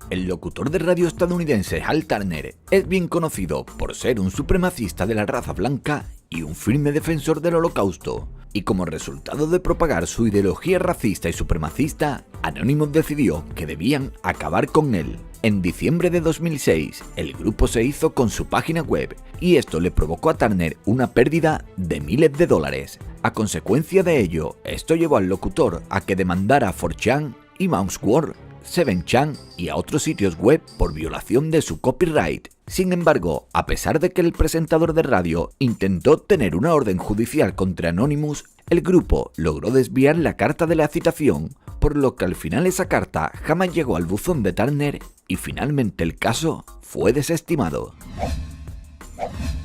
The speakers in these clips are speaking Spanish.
El locutor de radio estadounidense Hal Turner es bien conocido por ser un supremacista de la raza blanca y un firme defensor del Holocausto, y como resultado de propagar su ideología racista y supremacista, Anonymous decidió que debían acabar con él. En diciembre de 2006, el grupo se hizo con su página web, y esto le provocó a Turner una pérdida de miles de dólares. A consecuencia de ello, esto llevó al locutor a que demandara a 4chan y Mouseworld, 7chan y a otros sitios web por violación de su copyright. Sin embargo, a pesar de que el presentador de radio intentó obtener una orden judicial contra Anonymous, el grupo logró desviar la carta de la citación, por lo que al final esa carta jamás llegó al buzón de Turner y finalmente el caso fue desestimado.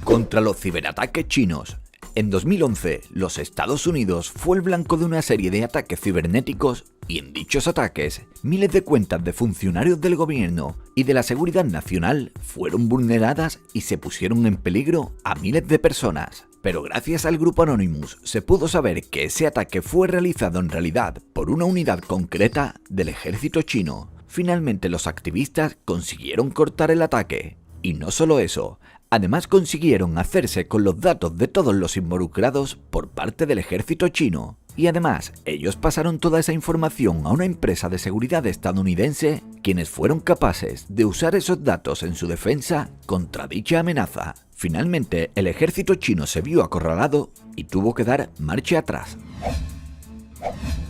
Contra los ciberataques chinos. En 2011, los Estados Unidos fue el blanco de una serie de ataques cibernéticos y en dichos ataques, miles de cuentas de funcionarios del gobierno y de la seguridad nacional fueron vulneradas y se pusieron en peligro a miles de personas. Pero gracias al grupo Anonymous se pudo saber que ese ataque fue realizado en realidad por una unidad concreta del ejército chino. Finalmente los activistas consiguieron cortar el ataque. Y no solo eso, además consiguieron hacerse con los datos de todos los involucrados por parte del ejército chino. Y además, ellos pasaron toda esa información a una empresa de seguridad estadounidense, quienes fueron capaces de usar esos datos en su defensa contra dicha amenaza. Finalmente, el ejército chino se vio acorralado y tuvo que dar marcha atrás.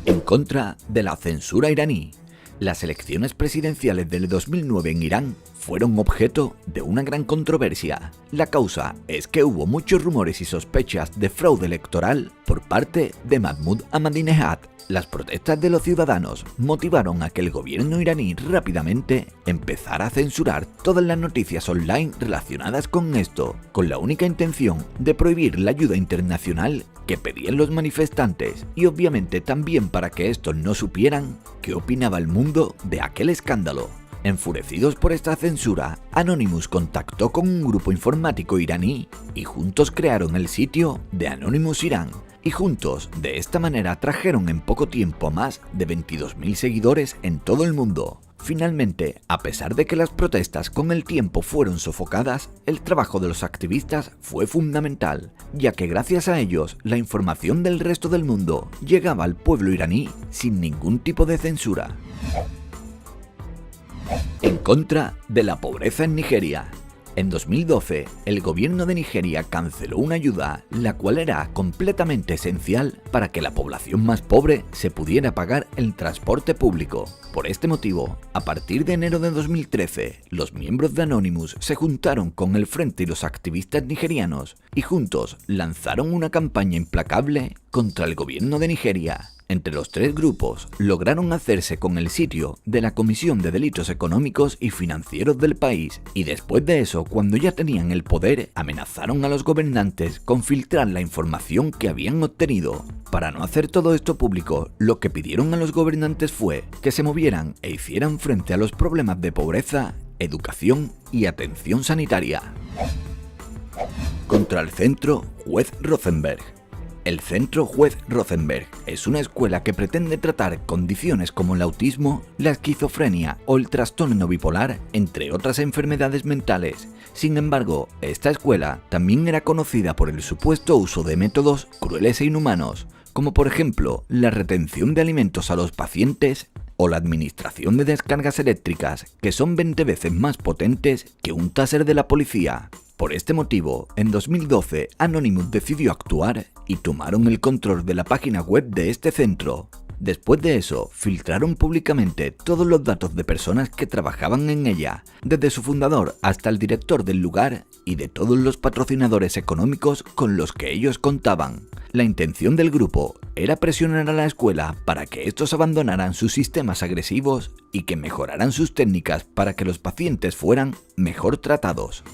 En contra de la censura iraní. Las elecciones presidenciales del 2009 en Irán fueron objeto de una gran controversia. La causa es que hubo muchos rumores y sospechas de fraude electoral por parte de Mahmoud Ahmadinejad. Las protestas de los ciudadanos motivaron a que el gobierno iraní rápidamente empezara a censurar todas las noticias online relacionadas con esto, con la única intención de prohibir la ayuda internacional que pedían los manifestantes y obviamente también para que estos no supieran qué opinaba el mundo de aquel escándalo. Enfurecidos por esta censura, Anonymous contactó con un grupo informático iraní y juntos crearon el sitio de Anonymous Irán. Y juntos, de esta manera, trajeron en poco tiempo a más de 22.000 seguidores en todo el mundo. Finalmente, a pesar de que las protestas con el tiempo fueron sofocadas, el trabajo de los activistas fue fundamental, ya que gracias a ellos la información del resto del mundo llegaba al pueblo iraní sin ningún tipo de censura. En contra de la pobreza en Nigeria. En 2012, el gobierno de Nigeria canceló una ayuda, la cual era completamente esencial para que la población más pobre se pudiera pagar el transporte público. Por este motivo, a partir de enero de 2013, los miembros de Anonymous se juntaron con el Frente y los activistas nigerianos y juntos lanzaron una campaña implacable contra el gobierno de Nigeria. Entre los tres grupos, lograron hacerse con el sitio de la Comisión de Delitos Económicos y Financieros del país, y después de eso, cuando ya tenían el poder, amenazaron a los gobernantes con filtrar la información que habían obtenido. Para no hacer todo esto público, lo que pidieron a los gobernantes fue que se movieran e hicieran frente a los problemas de pobreza, educación y atención sanitaria. Contra el Centro Juez Rosenberg. El Centro Juez Rosenberg es una escuela que pretende tratar condiciones como el autismo, la esquizofrenia o el trastorno bipolar, entre otras enfermedades mentales. Sin embargo, esta escuela también era conocida por el supuesto uso de métodos crueles e inhumanos, como por ejemplo la retención de alimentos a los pacientes o la administración de descargas eléctricas que son 20 veces más potentes que un taser de la policía. Por este motivo, en 2012, Anonymous decidió actuar y tomaron el control de la página web de este centro. Después de eso, filtraron públicamente todos los datos de personas que trabajaban en ella, desde su fundador hasta el director del lugar y de todos los patrocinadores económicos con los que ellos contaban. La intención del grupo era presionar a la escuela para que estos abandonaran sus sistemas agresivos y que mejoraran sus técnicas para que los pacientes fueran mejor tratados.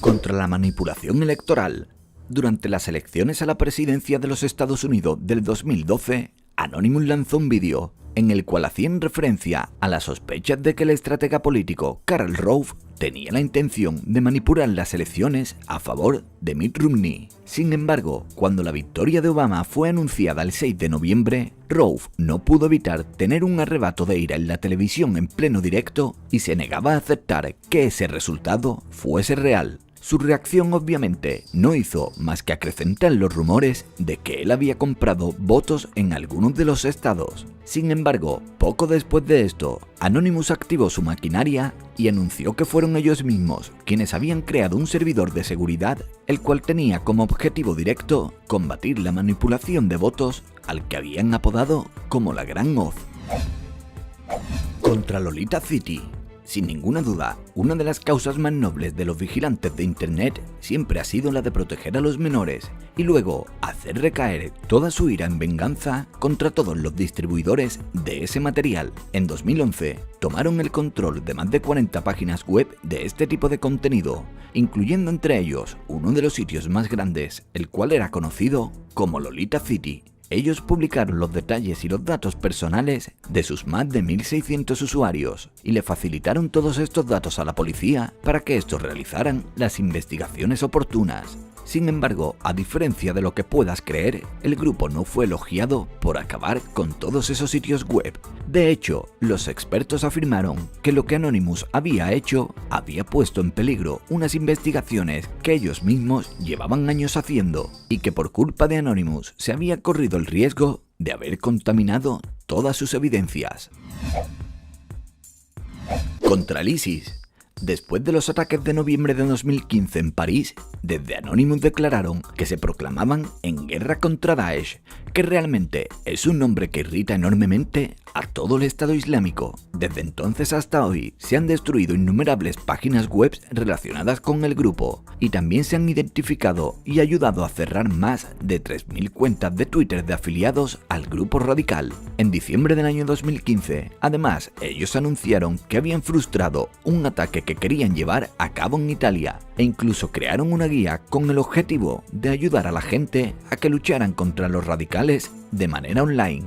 Contra la manipulación electoral. Durante las elecciones a la presidencia de los Estados Unidos del 2012, Anonymous lanzó un vídeo en el cual hacían referencia a las sospechas de que el estratega político Karl Rove tenía la intención de manipular las elecciones a favor de Mitt Romney. Sin embargo, cuando la victoria de Obama fue anunciada el 6 de noviembre, Rove no pudo evitar tener un arrebato de ira en la televisión en pleno directo y se negaba a aceptar que ese resultado fuese real. Su reacción obviamente no hizo más que acrecentar los rumores de que él había comprado votos en algunos de los estados. Sin embargo, poco después de esto, Anonymous activó su maquinaria y anunció que fueron ellos mismos quienes habían creado un servidor de seguridad, el cual tenía como objetivo directo combatir la manipulación de votos al que habían apodado como la Gran Hoz. Contra Lolita City. Sin ninguna duda, una de las causas más nobles de los vigilantes de Internet siempre ha sido la de proteger a los menores y luego hacer recaer toda su ira en venganza contra todos los distribuidores de ese material. En 2011, tomaron el control de más de 40 páginas web de este tipo de contenido, incluyendo entre ellos uno de los sitios más grandes, el cual era conocido como Lolita City. Ellos publicaron los detalles y los datos personales de sus más de 1.600 usuarios y le facilitaron todos estos datos a la policía para que estos realizaran las investigaciones oportunas. Sin embargo, a diferencia de lo que puedas creer, el grupo no fue elogiado por acabar con todos esos sitios web. De hecho, los expertos afirmaron que lo que Anonymous había hecho había puesto en peligro unas investigaciones que ellos mismos llevaban años haciendo y que por culpa de Anonymous se había corrido el riesgo de haber contaminado todas sus evidencias. Contra el ISIS. Después de los ataques de noviembre de 2015 en París, desde Anonymous declararon que se proclamaban en guerra contra Daesh, que realmente es un nombre que irrita enormemente a todo el Estado Islámico. Desde entonces hasta hoy se han destruido innumerables páginas web relacionadas con el grupo y también se han identificado y ayudado a cerrar más de 3.000 cuentas de Twitter de afiliados al grupo radical. En diciembre del año 2015, además, ellos anunciaron que habían frustrado un ataque que querían llevar a cabo en Italia e incluso crearon una guía con el objetivo de ayudar a la gente a que lucharan contra los radicales de manera online.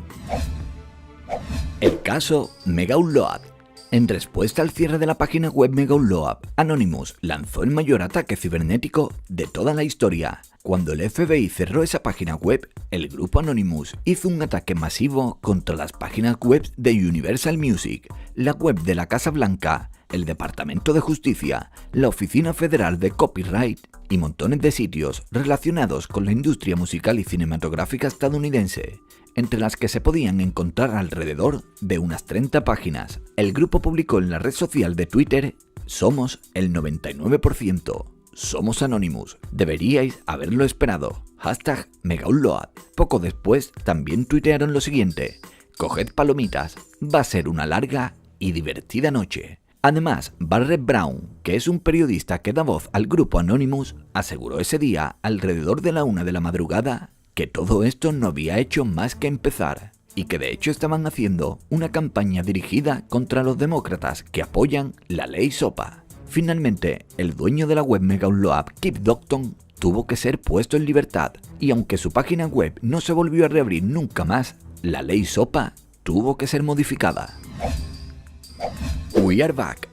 El caso Megaupload. En respuesta al cierre de la página web Megaupload, Anonymous lanzó el mayor ataque cibernético de toda la historia. Cuando el FBI cerró esa página web, el grupo Anonymous hizo un ataque masivo contra las páginas web de Universal Music, la web de la Casa Blanca, el Departamento de Justicia, la Oficina Federal de Copyright y montones de sitios relacionados con la industria musical y cinematográfica estadounidense, entre las que se podían encontrar alrededor de unas 30 páginas. El grupo publicó en la red social de Twitter: "Somos el 99%. Somos Anonymous. Deberíais haberlo esperado. #Megaupload". Poco después también tuitearon lo siguiente: "Coged palomitas, va a ser una larga y divertida noche". Además, Barrett Brown, que es un periodista que da voz al grupo Anonymous, aseguró ese día, alrededor de la 1 de la madrugada, que todo esto no había hecho más que empezar, y que de hecho estaban haciendo una campaña dirigida contra los demócratas que apoyan la ley SOPA. Finalmente, el dueño de la web Megaupload, Kip Docton, tuvo que ser puesto en libertad, y aunque su página web no se volvió a reabrir nunca más, la ley SOPA tuvo que ser modificada. We Are Back.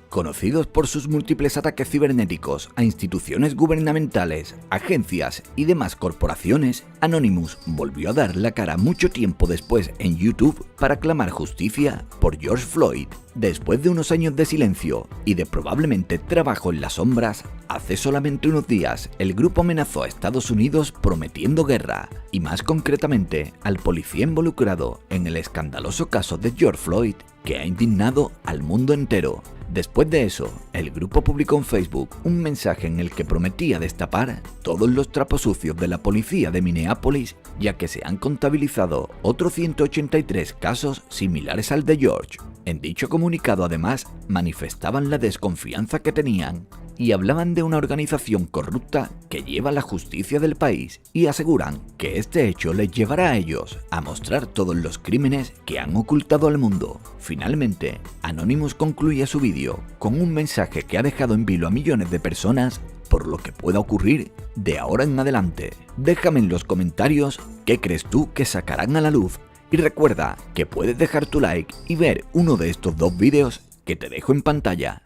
Conocidos por sus múltiples ataques cibernéticos a instituciones gubernamentales, agencias y demás corporaciones, Anonymous volvió a dar la cara mucho tiempo después en YouTube para clamar justicia por George Floyd. Después de unos años de silencio y de probablemente trabajo en las sombras, hace solamente unos días el grupo amenazó a Estados Unidos prometiendo guerra, y más concretamente al policía involucrado en el escandaloso caso de George Floyd, que ha indignado al mundo entero. Después de eso, el grupo publicó en Facebook un mensaje en el que prometía destapar todos los trapos sucios de la policía de Minneapolis, ya que se han contabilizado otros 183 casos similares al de George. En dicho comunicado, además, manifestaban la desconfianza que tenían y hablaban de una organización corrupta que lleva la justicia del país, y aseguran que este hecho les llevará a ellos a mostrar todos los crímenes que han ocultado al mundo. Finalmente, Anonymous concluye su vídeo con un mensaje que ha dejado en vilo a millones de personas por lo que pueda ocurrir de ahora en adelante. Déjame en los comentarios qué crees tú que sacarán a la luz Y recuerda que puedes dejar tu like y ver uno de estos dos vídeos que te dejo en pantalla.